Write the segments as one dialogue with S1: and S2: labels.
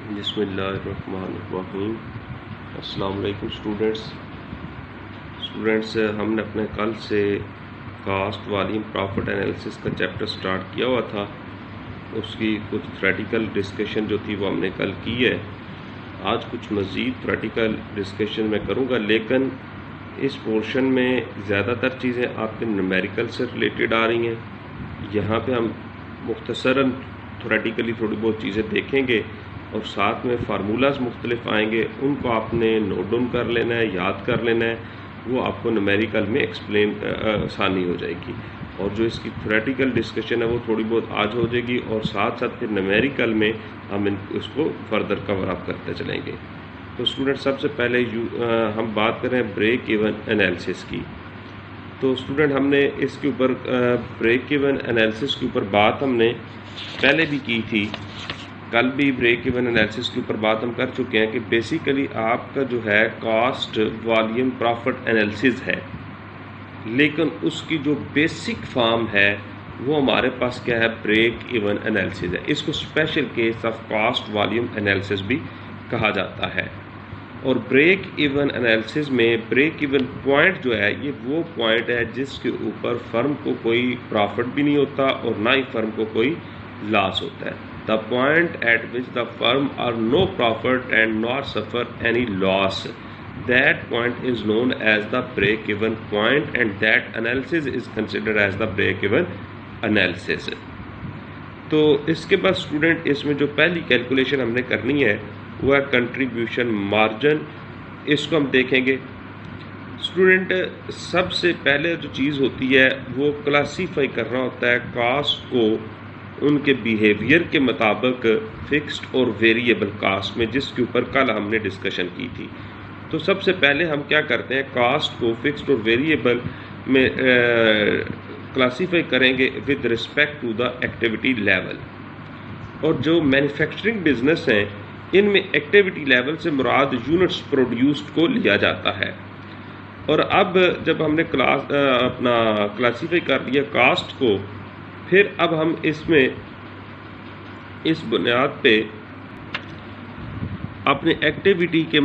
S1: बिस्मिल्लाहिर्रहमानिर्रहीम। अस्सलाम वालेकुम स्टूडेंट्स, हमने अपने कल से कास्ट वॉल्यूम प्रॉफिट एनालिसिस का चैप्टर स्टार्ट किया हुआ था। उसकी कुछ थ्योरेटिकल डिस्कशन जो थी वो हमने कल की है। आज कुछ मज़ीद थ्योरेटिकल डिस्कशन मैं करूँगा, लेकिन इस पोर्शन में ज़्यादातर चीज़ें आपके न्यूमेरिकल से रिलेटेड आ रही हैं। यहाँ पे हम मुख्तसरन थ्योरेटिकली थोड़ी बहुत चीज़ें देखेंगे और साथ में फार्मूलाज मुख्तलिफ आएंगे, उनको आपने नोट डाउन कर लेना है, याद कर लेना है। वो आपको न्यूमेरिकल में एक्सप्लेन आसानी हो जाएगी। और जो इसकी थ्योरेटिकल डिस्कशन है वो थोड़ी बहुत आज हो जाएगी और साथ साथ फिर न्यूमेरिकल में हम उसको फर्दर कवर अप करते चलेंगे। तो स्टूडेंट, सबसे पहले हम बात कर रहे हैं ब्रेक इवन एनालिसिस की। तो स्टूडेंट, हमने इसके ऊपर ब्रेक इवन एनालिसिस के ऊपर बात हमने पहले भी की थी। कल भी ब्रेक इवन एनालिसिस के ऊपर बात हम कर चुके हैं कि बेसिकली आपका जो है कॉस्ट वॉल्यूम प्रॉफिट एनालिसिस है, लेकिन उसकी जो बेसिक फॉर्म है वो हमारे पास क्या है, ब्रेक इवन एनालिसिस है। इसको special case of cost volume analysis भी कहा जाता है। और ब्रेक इवन एनालिसिस में ब्रेक इवन पॉइंट जो है ये वो पॉइंट है जिसके ऊपर फर्म को कोई प्रॉफिट भी नहीं होता और ना ही फर्म को कोई लॉस होता है। The point at which the firm are no profit and not suffer any loss, that point is known as the break even point and that analysis is considered as the break even analysis. तो इसके बाद student, इसमें जो पहली calculation हमने करनी है वो है कंट्रीब्यूशन मार्जिन। इसको हम देखेंगे। स्टूडेंट, सबसे पहले जो चीज़ होती है वो क्लासीफाई करना होता है कास्ट को उनके बिहेवियर के मुताबिक फिक्स्ड और वेरिएबल कास्ट में, जिसके ऊपर कल हमने डिस्कशन की थी। तो सबसे पहले हम क्या करते हैं, कास्ट को फिक्स्ड और वेरिएबल में क्लासीफाई करेंगे with respect to the activity level. और जो मैन्युफैक्चरिंग बिजनेस हैं इनमें एक्टिविटी लेवल से मुराद यूनिट्स प्रोड्यूस्ड को लिया जाता है। और अब जब हमने अपना क्लासीफाई कर लिया कास्ट को, फिर अब हम इसमें इस बुनियाद पे अपने एक्टिविटी के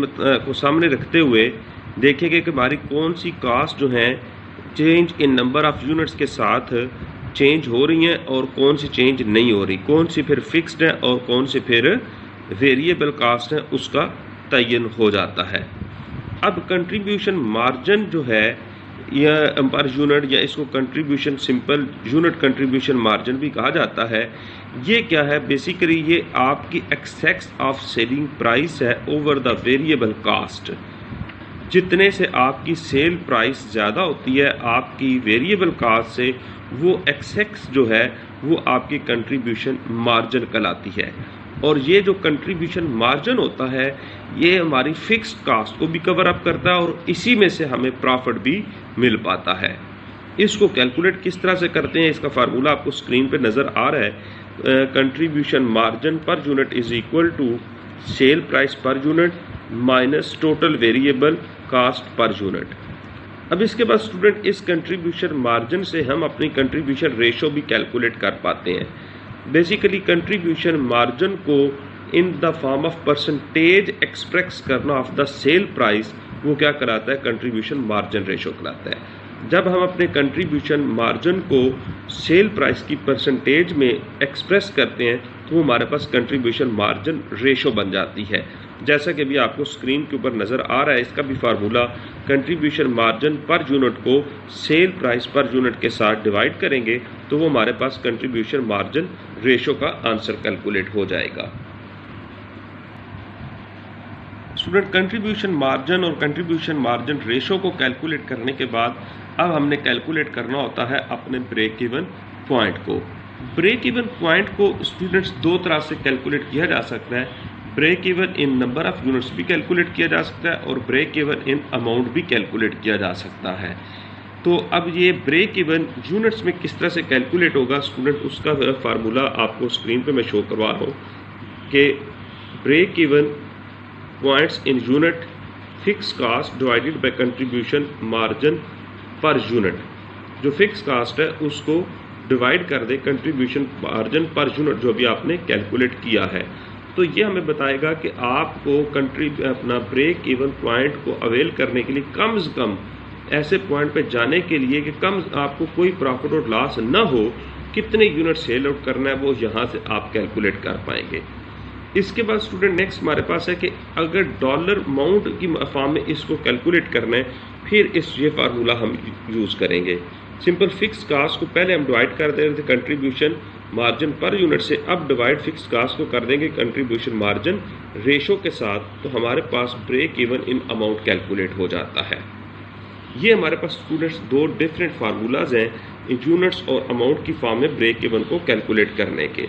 S1: को सामने रखते हुए देखेंगे कि हमारी कौन सी कास्ट जो है change in number of units के साथ चेंज हो रही हैं और कौन सी चेंज नहीं हो रही, कौन सी फिर फिक्स्ड है और कौन सी फिर वेरिएबल कास्ट है, उसका तयन हो जाता है। अब कंट्रीब्यूशन मार्जिन जो है या पर यूनिट, या इसको contribution simple unit contribution margin भी कहा जाता है, ये क्या है, बेसिकली ये आपकी एक्सेस ऑफ सेलिंग प्राइस है ओवर द वेरिएबल कास्ट। जितने से आपकी सेल प्राइस ज़्यादा होती है आपकी वेरिएबल कास्ट से, वो एक्सेस जो है वो आपकी कंट्रीब्यूशन मार्जिन कहलाती है। और ये जो कंट्रीब्यूशन मार्जिन होता है ये हमारी फिक्स्ड कास्ट को भी कवर अप करता है और इसी में से हमें प्रॉफिट भी मिल पाता है। इसको कैलकुलेट किस तरह से करते हैं, इसका फार्मूला आपको स्क्रीन पे नज़र आ रहा है। Contribution margin per unit is equal to sale price per unit minus total variable cost per unit. अब इसके बाद स्टूडेंट, इस कंट्रीब्यूशन मार्जिन से हम अपनी कंट्रीब्यूशन रेशो भी कैलकुलेट कर पाते हैं। बेसिकली कंट्रीब्यूशन मार्जिन को in the form of percentage express करना ऑफ द सेल प्राइस, वो क्या कराता है, कंट्रीब्यूशन मार्जिन रेशो कराता है। जब हम अपने कंट्रीब्यूशन मार्जिन को सेल प्राइस की परसेंटेज में एक्सप्रेस करते हैं तो वो हमारे पास कंट्रीब्यूशन मार्जिन रेशो बन जाती है। जैसा कि अभी आपको स्क्रीन के ऊपर नज़र आ रहा है, इसका भी formula contribution margin per unit को सेल प्राइस पर यूनिट के साथ डिवाइड करेंगे तो वो हमारे पास कंट्रीब्यूशन मार्जिन रेशो का आंसर कैलकुलेट हो जाएगा। स्टूडेंट, कंट्रीब्यूशन मार्जिन और कंट्रीब्यूशन मार्जिन रेशो को कैलकुलेट करने के बाद अब हमने कैलकुलेट करना होता है अपने ब्रेक इवन पॉइंट को। ब्रेक इवन पॉइंट को स्टूडेंट्स दो तरह से कैलकुलेट किया जा सकता है। Break even in number of units भी कैलकुलेट किया जा सकता है और ब्रेक इवन इन अमाउंट भी कैलकुलेट किया जा सकता है। तो अब ये ब्रेक इवन यूनिट्स में किस तरह से कैलकुलेट होगा स्टूडेंट, उसका फार्मूला आपको स्क्रीन पे मैं शो करवा रहा हूँ कि break even points in unit fix cost divided by contribution margin per unit. जो फिक्स कास्ट है उसको डिवाइड कर दे कंट्रीब्यूशन मार्जिन पर यूनिट जो भी आपने कैलकुलेट किया है। तो ये हमें बताएगा कि आपको अपना ब्रेक इवन पॉइंट को अवेल करने के लिए कम से कम ऐसे पॉइंट पे जाने के लिए कि कम आपको कोई प्रॉफिट और लॉस ना हो, कितने यूनिट सेल आउट करना है वो यहाँ से आप कैलकुलेट कर पाएंगे। इसके बाद स्टूडेंट नेक्स्ट हमारे पास है कि अगर डॉलर अमाउंट की फॉर्म में इसको कैलकुलेट करना है, फिर ये फार्मूला हम यूज़ करेंगे। सिंपल फिक्स कास्ट को पहले हम डिवाइड कर दे रहे थे कंट्रीब्यूशन मार्जिन पर यूनिट से, अब डिवाइड फिक्स कास्ट को कर देंगे कंट्रीब्यूशन मार्जिन रेशो के साथ, तो हमारे पास ब्रेक इवन इन अमाउंट कैलकुलेट हो जाता है। ये हमारे पास स्टूडेंट्स दो डिफरेंट फार्मूलाज हैं यूनिट्स और अमाउंट की फॉर्म में ब्रेक इवन को कैलकुलेट करने के।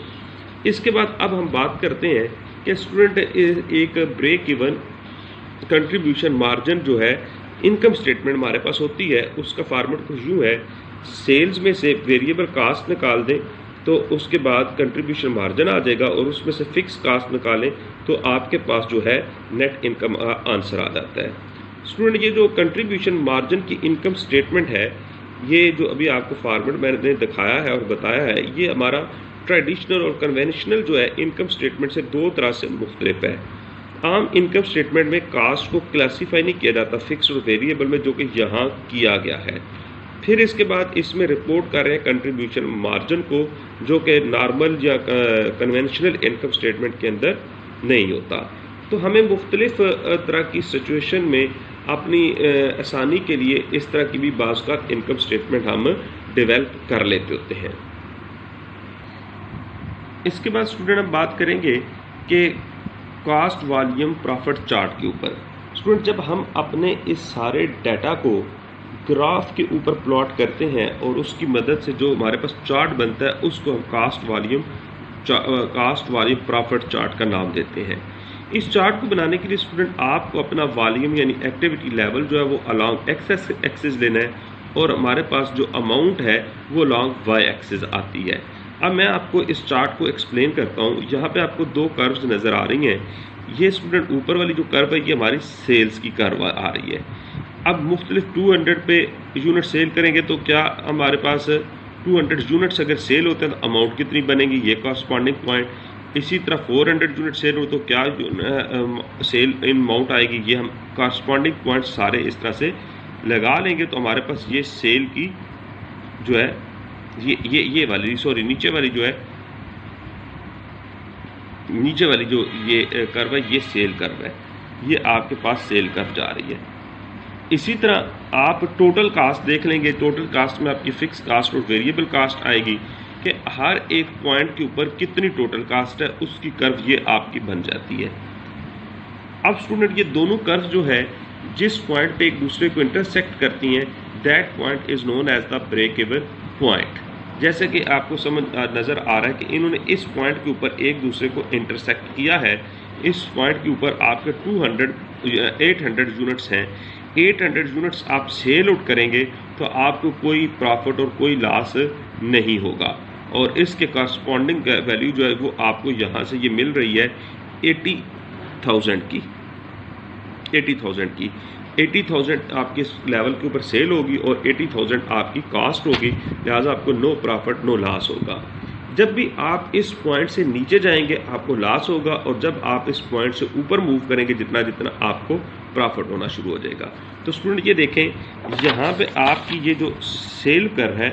S1: इसके बाद अब हम बात करते हैं कि स्टूडेंट एक ब्रेक इवन कंट्रीब्यूशन मार्जिन जो है इनकम स्टेटमेंट हमारे पास होती है, उसका फॉर्मेट कुछ यूँ है, सेल्स में से वेरिएबल कास्ट निकाल दें तो उसके बाद कंट्रीब्यूशन मार्जिन आ जाएगा और उसमें से फिक्स कास्ट निकालें तो आपके पास जो है नेट इनकम आंसर आ जाता है। स्टूडेंट ये जो कंट्रीब्यूशन मार्जिन की इनकम स्टेटमेंट है, ये जो अभी आपको फॉर्मेट मैंने दिखाया है और बताया है, ये हमारा ट्रेडिशनल और कन्वेंशनल जो है इनकम स्टेटमेंट से दो तरह से मुख्तलिफ है। आम इनकम स्टेटमेंट में कास्ट को क्लासीफाई नहीं किया जाता फिक्स और वेरिएबल में, जो कि यहाँ किया गया है। फिर इसके बाद इसमें रिपोर्ट कर रहे हैं कंट्रीब्यूशन मार्जिन को, जो कि नॉर्मल या कन्वेंशनल इनकम स्टेटमेंट के अंदर नहीं होता। तो हमें मुख्तलिफ तरह की सिचुएशन में अपनी आसानी के लिए इस तरह की भी बाज़ का इनकम स्टेटमेंट हम डेवलप कर लेते होते हैं। इसके बाद स्टूडेंट हम बात करेंगे कि कॉस्ट वॉल्यूम प्रॉफिट चार्ट के ऊपर। स्टूडेंट जब हम अपने इस सारे डाटा को ग्राफ के ऊपर प्लॉट करते हैं और उसकी मदद से जो हमारे पास चार्ट बनता है उसको हम कास्ट वॉल्यूम प्रॉफिट चार्ट का नाम देते हैं। इस चार्ट को बनाने के लिए स्टूडेंट आपको अपना वॉल्यूम यानी एक्टिविटी लेवल जो है वो अलॉन्ग एक्स एक्सिस लेना है और हमारे पास जो अमाउंट है वो अलॉन्ग वाई एक्सिस आती है। अब मैं आपको इस चार्ट को एक्सप्लेन करता हूँ। यहाँ पे आपको दो कर्व्स नज़र आ रही हैं। ये स्टूडेंट ऊपर वाली जो कर्व है ये हमारी सेल्स की कर्व आ रही है। अब मुख्तलिफ 200 पे यूनिट सेल करेंगे तो क्या हमारे पास 200 यूनिट्स अगर सेल होते हैं तो अमाउंट कितनी बनेगी, ये कॉरस्पॉन्डिंग पॉइंट। इसी तरह 400 यूनिट सेल हो तो क्या सेल इन अमाउंट आएगी, ये हम कॉरस्पॉन्डिंग पॉइंट सारे इस तरह से लगा लेंगे तो हमारे पास ये सेल की जो है ये वाली सॉरी नीचे वाली जो है नीचे वाली जो ये कर्व है ये सेल कर्व है, ये आपके पास सेल कर्व जा रही है। इसी तरह आप टोटल कास्ट देख लेंगे। टोटल कास्ट में आपकी फिक्स कास्ट और वेरिएबल कास्ट आएगी कि हर एक पॉइंट के ऊपर कितनी टोटल कास्ट है, उसकी कर्व ये आपकी बन जाती है। अब स्टूडेंट ये दोनों कर्व जो है जिस पॉइंट पे एक दूसरे को इंटरसेक्ट करती हैं that point is known as the break even point. जैसे कि आपको समझ नज़र आ रहा है कि इन्होंने इस पॉइंट के ऊपर एक दूसरे को इंटरसेक्ट किया है। इस पॉइंट के ऊपर आपके 800 यूनिट्स हैं। 800 यूनिट्स आप सेल आउट करेंगे तो आपको कोई प्रॉफिट और कोई लॉस नहीं होगा और इसके कॉरस्पॉन्डिंग वैल्यू जो है वो आपको यहाँ से ये मिल रही है 80,000 की। 80,000 आपके इस लेवल के ऊपर सेल होगी और 80,000 आपकी कास्ट होगी, लिहाजा आपको नो प्रॉफिट नो लॉस होगा। जब भी आप इस पॉइंट से नीचे जाएंगे आपको लॉस होगा और जब आप इस पॉइंट से ऊपर मूव करेंगे जितना जितना आपको प्रॉफिट होना शुरू हो जाएगा। तो स्टूडेंट ये देखें यहाँ पे आपकी ये जो सेल कर्व है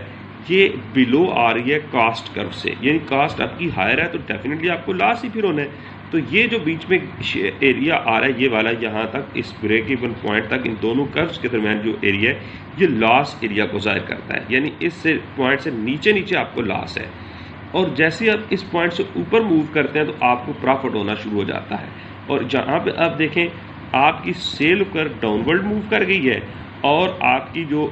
S1: ये बिलो आ रही है कास्ट कर्व से, यानी कास्ट आपकी हायर है तो डेफिनेटली आपको लॉस ही फिर होना है। तो ये जो बीच में एरिया आ रहा है ये वाला यहाँ तक इस ब्रेक इवन पॉइंट तक इन दोनों कर्व्स के दरमियान जो एरिया है ये लॉस एरिया को ज़ाहिर करता है, यानी इस पॉइंट से नीचे आपको लॉस है और जैसे ही आप इस पॉइंट से ऊपर मूव करते हैं तो आपको प्रॉफिट होना शुरू हो जाता है। और जहाँ पे आप देखें आपकी सेल कर डाउनवर्ड मूव कर गई है और आपकी जो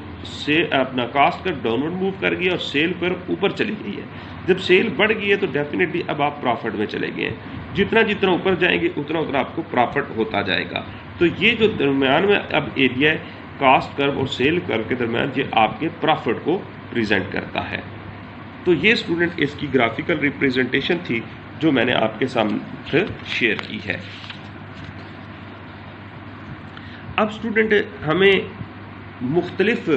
S1: अपना कास्ट कर डाउनवर्ड मूव कर गई है और सेल कर ऊपर चली गई है। जब सेल बढ़ गई है तो डेफिनेटली अब आप प्रॉफिट में चले गए हैं। जितना जितना ऊपर जाएंगे उतना उतना आपको प्रॉफिट होता जाएगा। तो ये जो दरमियान में अब एरिया है कास्ट कर्व और सेल कर्व के दरमियान ये आपके प्रॉफिट को प्रेजेंट करता है। तो ये स्टूडेंट इसकी ग्राफिकल रिप्रेजेंटेशन थी जो मैंने आपके सामने शेयर की है। अब स्टूडेंट हमें मुख्तलिफ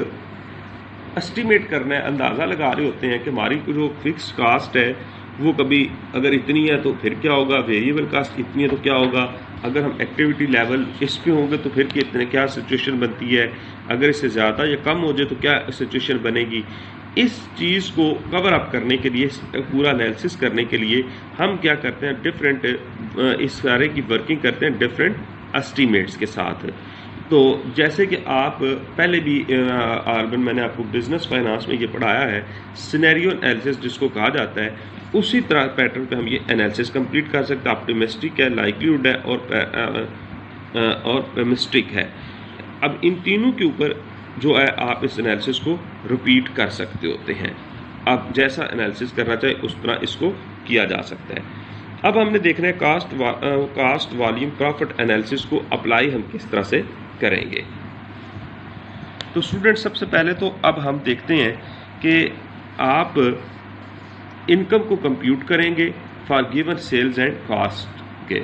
S1: एस्टिमेट करना है, अंदाज़ा लगा रहे होते हैं कि हमारी जो फिक्स कास्ट है वो कभी अगर इतनी है तो फिर क्या होगा, वेरिएबल कास्ट इतनी है तो क्या होगा, अगर हम एक्टिविटी लेवल इस पे होंगे तो फिर कितने क्या सिचुएशन बनती है, अगर इससे ज़्यादा या कम हो जाए तो क्या सिचुएशन बनेगी। इस चीज़ को कवर अप करने के लिए, पूरा एनालिसिस करने के लिए हम क्या करते हैं, डिफरेंट इस सारे की वर्किंग करते हैं डिफरेंट एस्टीमेट्स के साथ। तो जैसे कि आप पहले भी आर्बन मैंने आपको बिजनेस फाइनेंस में ये पढ़ाया है, सिनेरियो एनालिसिस जिसको कहा जाता है, उसी तरह पैटर्न पे हम ये एनालिसिस कंप्लीट कर सकते हैं। ऑप्टिमिस्टिक है, लाइक्लीहुड है और पेमिस्टिक है। अब इन तीनों के ऊपर जो है आप इस एनालिसिस को रिपीट कर सकते होते हैं। आप जैसा एनालिसिस करना चाहे उस तरह इसको किया जा सकता है। अब हमने देखना है कास्ट वॉल्यूम प्रॉफिट एनालिसिस को अप्लाई हम किस तरह से करेंगे। तो स्टूडेंट सबसे पहले तो अब हम देखते हैं कि आप इनकम को कंप्यूट करेंगे for given sales and cost के।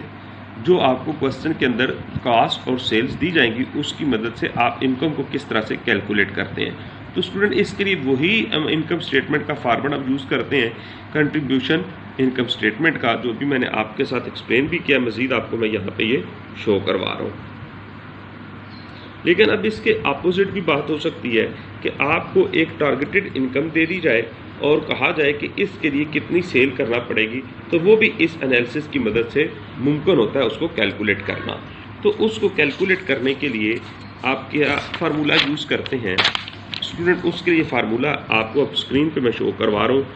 S1: जो आपको क्वेश्चन के अंदर कास्ट और सेल्स दी जाएंगी उसकी मदद से आप इनकम को किस तरह से कैलकुलेट करते हैं। तो स्टूडेंट इसके लिए वही हम इनकम स्टेटमेंट का फार्मूला यूज़ करते हैं, कंट्रीब्यूशन इनकम स्टेटमेंट का, जो भी मैंने आपके साथ एक्सप्लेन भी किया, मज़ीद आपको मैं यहाँ पे ये शो करवा रहा हूँ। लेकिन अब इसके अपोजिट भी बात हो सकती है कि आपको एक टारगेटेड इनकम दे दी जाए और कहा जाए कि इसके लिए कितनी सेल करना पड़ेगी, तो वो भी इस एनालिसिस की मदद से मुमकिन होता है उसको कैलकुलेट करना। तो उसको कैलकुलेट करने के लिए आप क्या फार्मूला यूज़ करते हैं स्टूडेंट, उसके लिए फार्मूला आपको अब स्क्रीन पे मैं शो करवा रहा हूँ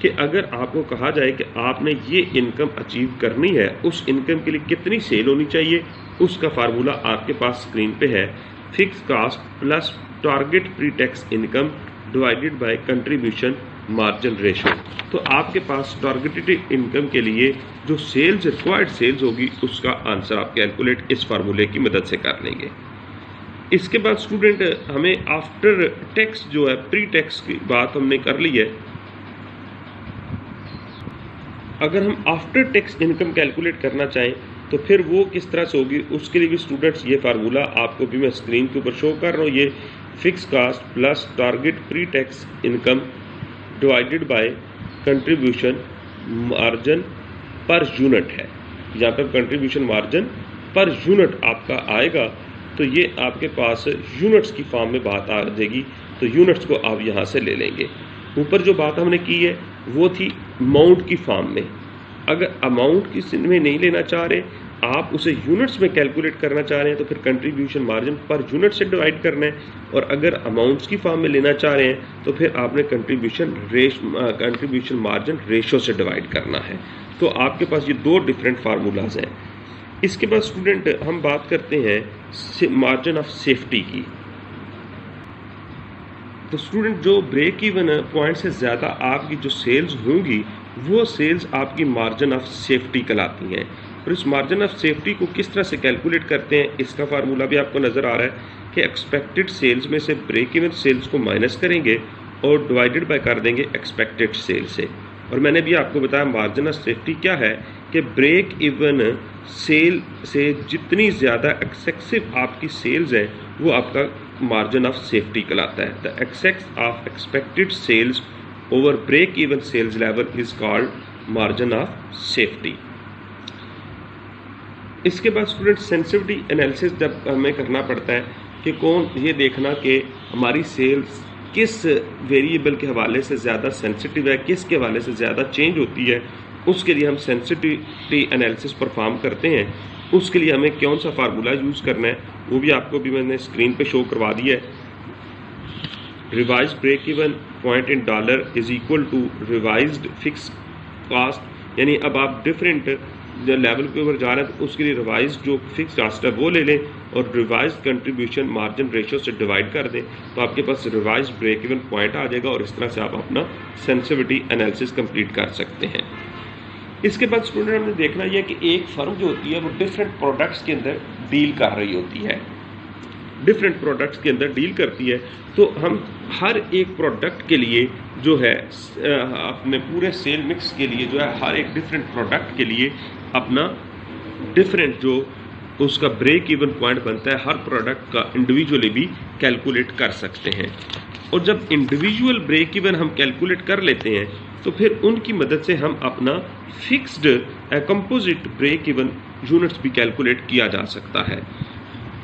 S1: कि अगर आपको कहा जाए कि आपने ये इनकम अचीव करनी है, उस इनकम के लिए कितनी सेल होनी चाहिए, उसका फार्मूला आपके पास स्क्रीन पे है। Fix cost plus target pre tax income divided by contribution margin ratio. तो आपके पास टारगेटेड इनकम के लिए जो सेल्स रिक्वायर्ड सेल्स होगी उसका आंसर आप कैलकुलेट इस फार्मूले की मदद से कर लेंगे। इसके बाद स्टूडेंट हमें आफ्टर टैक्स जो है, प्री टैक्स की बात हमने कर ली है। अगर हम आफ्टर टैक्स इनकम कैलकुलेट करना चाहें तो फिर वो किस तरह से होगी, उसके लिए भी स्टूडेंट्स ये फार्मूला आपको भी मैं स्क्रीन के ऊपर शो कर रहा हूँ। ये fix cost plus target pre tax income divided by contribution margin per unit है। यहाँ पर कंट्रीब्यूशन मार्जिन पर यूनिट आपका आएगा, तो ये आपके पास यूनिट्स की फॉर्म में बात आ जाएगी। तो यूनिट्स को आप यहाँ से ले लेंगे। ऊपर जो बात हमने की है वो थी अमाउंट की फॉर्म में। अगर अमाउंट की में नहीं लेना चाह रहे, आप उसे यूनिट्स में कैलकुलेट करना चाह रहे हैं, तो फिर कंट्रीब्यूशन मार्जिन पर यूनिट से डिवाइड करना है। और अगर अमाउंट्स की फॉर्म में लेना चाह रहे हैं तो फिर आपने कंट्रीब्यूशन मार्जिन रेशो से डिवाइड करना है। तो आपके पास ये दो डिफरेंट फार्मूलाज हैं। इसके बाद स्टूडेंट हम बात करते हैं मार्जिन ऑफ सेफ्टी की। तो स्टूडेंट जो ब्रेक इवन पॉइंट से ज़्यादा आपकी जो सेल्स होंगी वो सेल्स आपकी मार्जिन ऑफ सेफ्टी कहलाती हैं। और इस मार्जिन ऑफ सेफ्टी को किस तरह से कैलकुलेट करते हैं, इसका फार्मूला भी आपको नज़र आ रहा है कि एक्सपेक्टेड सेल्स में से ब्रेक इवन सेल्स को माइनस करेंगे और डिवाइडेड बाय कर देंगे एक्सपेक्टेड सेल से। और मैंने भी आपको बताया मार्जिन ऑफ सेफ्टी क्या है कि ब्रेक इवन सेल से जितनी ज़्यादा एक्सेसिव आपकी सेल्स हैं वो आपका मार्जिन ऑफ सेफ्टी कहलाता है। The excess of expected sales over break even sales level is called margin of safety. इसके बाद स्टूडेंट सेंसिटिविटी एनालिसिस जब हमें करना पड़ता है कि कौन ये देखना कि हमारी सेल्स किस वेरिएबल के हवाले से ज़्यादा सेंसिटिव है, किसके हवाले से ज़्यादा चेंज होती है, उसके लिए हम सेंसिटिविटी एनालिसिस परफॉर्म करते हैं। उसके लिए हमें कौन सा फार्मूला यूज़ करना है वो भी आपको भी मैंने स्क्रीन पे शो करवा दिया है। Revise break even point in dollar is equal to revised fix cost, यानी अब आप डिफरेंट जो लेवल के ऊपर जा रहे हैं तो उसके लिए रिवाइज जो फिक्स कास्ट है वो ले लें और रिवाइज कंट्रीब्यूशन मार्जिन रेशियो से डिवाइड कर दें, तो आपके पास रिवाइज ब्रेक इवन पॉइंट आ जाएगा और इस तरह से आप अपना सेंसिटिविटी एनालिसिस कंप्लीट कर सकते हैं। इसके बाद स्टूडेंट हमने देखना यह कि एक फर्म जो होती है वो डिफरेंट प्रोडक्ट्स के अंदर डील कर रही होती है, डिफरेंट प्रोडक्ट्स के अंदर डील करती है। तो हम हर एक प्रोडक्ट के लिए जो है अपने पूरे सेल मिक्स के लिए जो है हर एक डिफरेंट प्रोडक्ट के लिए अपना डिफरेंट जो उसका ब्रेक इवन पॉइंट बनता है हर प्रोडक्ट का इंडिविजुअली भी कैलकुलेट कर सकते हैं। और जब इंडिविजुअल ब्रेक इवन हम कैलकुलेट कर लेते हैं तो फिर उनकी मदद से हम अपना fixed composite break even units भी कैलकुलेट किया जा सकता है।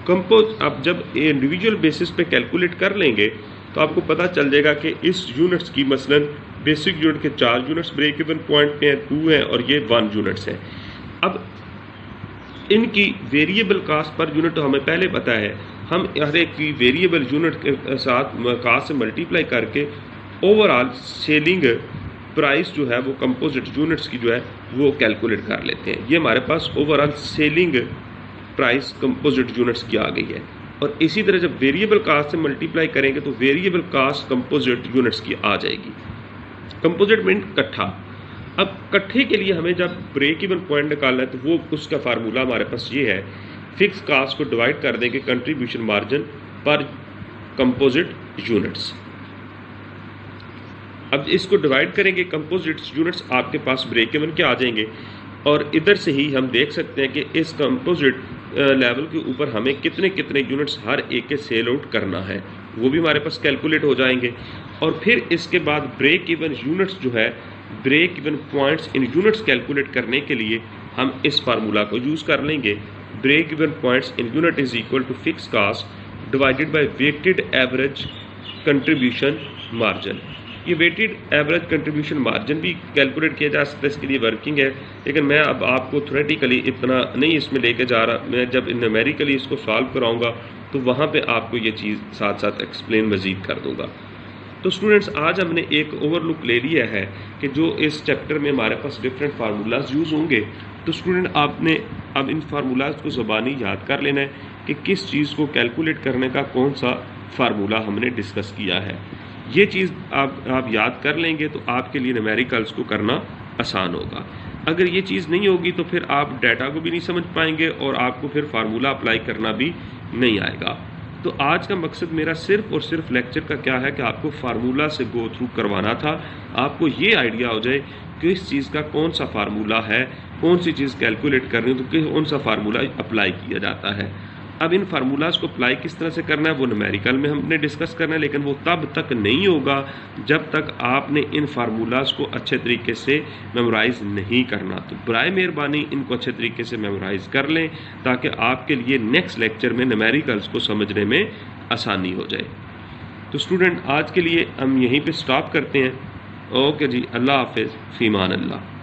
S1: अब जब इंडिविजुअल बेसिस पे कैलकुलेट कर लेंगे तो आपको पता चल जाएगा कि इस यूनिट्स की मसलन बेसिक यूनिट के 4 यूनिट्स ब्रेक इवन पॉइंट पे हैं, 2 हैं और ये 1 यूनिट्स हैं। अब इनकी वेरिएबल कास्ट पर यूनिट तो हमें पहले पता है, हम हर एक की वेरिएबल यूनिट के साथ कास्ट से मल्टीप्लाई करके ओवरऑल सेलिंग प्राइस जो है वो कंपोजिट यूनिट्स की जो है वो कैलकुलेट कर लेते हैं। ये हमारे पास overall selling price composite units की आ गई है। और इसी तरह जब वेरिएबल कास्ट से मल्टीप्लाई करेंगे तो वेरिएबल कास्ट कंपोजिट यूनिट्स की आ जाएगी। कंपोजिट मीन इकट्ठा। अब इकट्ठे के लिए हमें जब ब्रेक इवन पॉइंट निकालना है तो वो उसका फार्मूला हमारे पास ये है, फिक्स कास्ट को डिवाइड कर देंगे कंट्रीब्यूशन मार्जिन पर कंपोजिट यूनिट्स। अब इसको डिवाइड करेंगे कंपोजिट यूनिट्स, आपके पास ब्रेक इवन के आ जाएंगे और इधर से ही हम देख सकते हैं कि इस कंपोजिट लेवल के ऊपर हमें कितने कितने यूनिट्स हर एक के सेल आउट करना है, वो भी हमारे पास कैलकुलेट हो जाएंगे। और फिर इसके बाद ब्रेक इवन यूनिट्स जो है, break even points in units calculate करने के लिए हम इस फार्मूला को यूज़ कर लेंगे। Break even points in unit is equal to fix cost divided by weighted average contribution margin. ये वेटेड एवरेज कंट्रीब्यूशन मार्जिन भी कैलकुलेट किया जा सकता है, इसके लिए वर्किंग है, लेकिन मैं अब आपको थ्योरेटिकली इतना नहीं इसमें लेके जा रहा। मैं जब न्यूमेरिकली इसको सॉल्व कराऊंगा तो वहाँ पे आपको ये चीज़ साथ साथ एक्सप्लेन मज़ीद कर दूंगा। तो स्टूडेंट्स, आज हमने एक ओवरलुक ले लिया है कि जो इस चैप्टर में हमारे पास डिफरेंट फार्मूलाज यूज़ होंगे। तो स्टूडेंट, आपने अब इन फार्मूलाज को ज़बानी याद कर लेना है कि किस चीज़ को कैलकुलेट करने का कौन सा फार्मूला हमने डिस्कस किया है। ये चीज़ आप याद कर लेंगे तो आपके लिए न्यूमेरिकल्स को करना आसान होगा। अगर ये चीज़ नहीं होगी तो फिर आप डाटा को भी नहीं समझ पाएंगे और आपको फिर फार्मूला अप्लाई करना भी नहीं आएगा। तो आज का मकसद मेरा सिर्फ और सिर्फ लेक्चर का क्या है कि आपको फार्मूला से गो थ्रू करवाना था, आपको ये आइडिया हो जाए कि इस चीज़ का कौन सा फार्मूला है, कौन सी चीज़ कैलकुलेट करनी है तो कौन सा फार्मूला अप्लाई किया जाता है। अब इन फार्मूलाज को अप्लाई किस तरह से करना है वो न्यूमेरिकल में हमने डिस्कस करना है, लेकिन वो तब तक नहीं होगा जब तक आपने इन फार्मूलाज को अच्छे तरीके से मेमोराइज़ नहीं करना। तो बराए मेहरबानी इनको अच्छे तरीके से मेमोराइज़ कर लें ताकि आपके लिए नेक्स्ट लेक्चर में न्यूमेरिकल्स को समझने में आसानी हो जाए। तो स्टूडेंट, आज के लिए हम यहीं पर स्टॉप करते हैं। ओके जी, अल्लाह हाफिज़, फ़ीमान अल्लाह।